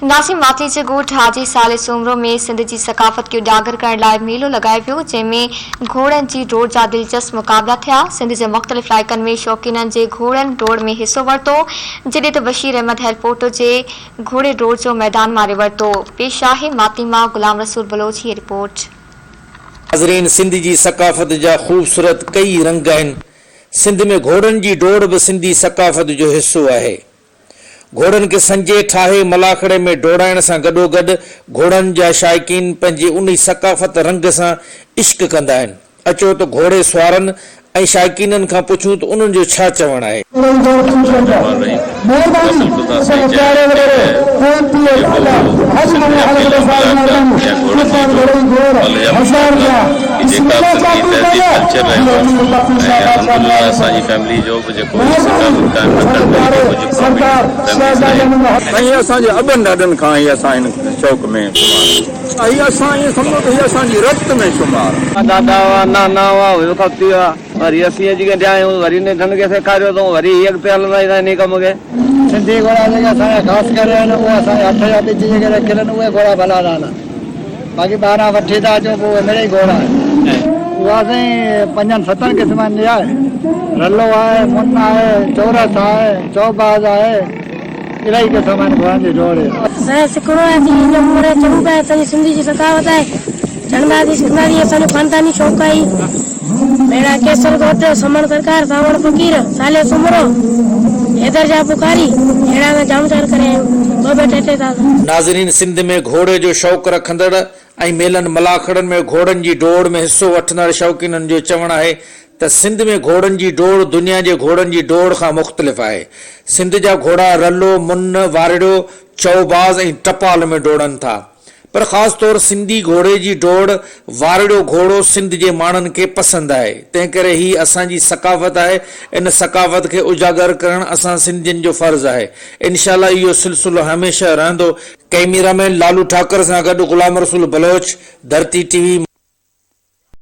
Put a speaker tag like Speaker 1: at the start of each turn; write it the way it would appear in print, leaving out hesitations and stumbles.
Speaker 1: नासिम वाती जे ॻोठ हाजी साले सूमरो में सिंध जी सकाफ़त खे उजागर करण लाइ मेलो लगायो वियो, जंहिंमें घोड़नि जी डोड़ जा दिलचस्प मुक़ाबला थिया। सिंध जे मुख़्तलिफ़ इलाइक़नि में शौक़ीननि जे घोड़नि डोड़ में हिसो वरितो, जॾहिं त बशीर अहमद हेलपोटो जे घोड़े डोड़ जो मैदान मारे वरितो। पेश आहे मातिमा गुलाम रसूल बलोच जी रिपोर्ट।
Speaker 2: नाज़रीन, सिंध जी सकाफ़त जा ख़ूबसूरत कई रंग आहिनि। सिंध में घोड़नि जी डोड़ बि सिंधी सकाफ़त जो हिसो आहे। घोड़नि खे संजे ठाहे मलाखड़े में डोड़ाइण सां गॾोगॾु घोड़नि जा शाइकीन पंहिंजे उन सकाफ़त रंग सां इश्क कंदा आहिनि। अचो त घोड़े सुवारनि ऐं शाइकीननि खां पुछूं त उन्हनि जो छा चवणु आहे।
Speaker 3: असांजे अॿनि ॾाॾनि खां हीअ असां हिन शौक़ में शुमार, हीअ असां ईअं सम्झो त हीअ असांजी रत में शुमार।
Speaker 4: दादा हुआ नाना हुआ हुयो खपती हुआ वरी असीं अची करे ॼायूं वरी ने धन खे सेखारियो अथऊं वरी हीअ पिया हलंदा ईंदा इन कम खे।
Speaker 5: सिंधी घोड़ा जेके असांजा ख़ासि करे आहिनि उहे असांजे हथ जा ॾिजी करे रखियल आहिनि, उहे घोड़ा भला रहंदा। बाक़ी ॿाहिरां वठी था अचूं पोइ मिड़ई घोड़ा उहा असां 5-7 क़िस्मनि जा आहे। रलो आहे, मुन आहे, चौरस आहे, चौबाज़ आहे, इलाही क़िस्म आहिनि घोड़नि जी डोड़।
Speaker 6: असांजे सिखणो आहे चङो पिया असांजी सिंधी जी सकावत आहे। चढ़ंदासीं सिखंदासीं, असांजो ख़ानदानी शौक़ु आहे। मेरा केसर घोट, समण सरकार, सावण फ़कीर, साले सुमरो, हैदर जा पुकारी, अहिड़ा त जाम चार करे आहियूं।
Speaker 2: नाज़रीन, सिंध में घोड़े जो शौक़ु रखंदड़ ऐं मेलनि मलाखड़नि में घोड़नि जी डोड़ में हिसो वठंदड़ शौक़ीननि जो चवणु आहे त सिंध में घोड़नि जी डोड़ दुनिया जे घोड़नि जी डोड़ खां मुख़्तलिफ़ आहे। सिंध जा घोड़ा रलो, मुन, वारड़ियो, चौबाज़ ऐं टपाल में डोड़नि था, पर ख़ासि तौर सिंधी घोड़े जी डोड़ वारड़ियो घोड़ो सिंध जे माण्हुनि खे पसंदि आहे। तंहिं करे ही असांजी सकाफ़त आहे। इन सकाफ़त खे उजागर करणु असां सिंधियुनि जो फ़र्ज़ु आहे। इनशाअल्लाह इहो सिलसिलो हमेशह रहंदो। कैमरामैन लालू ठाकर सां गॾु गुलाम रसूल बलोच, धरती टीवी।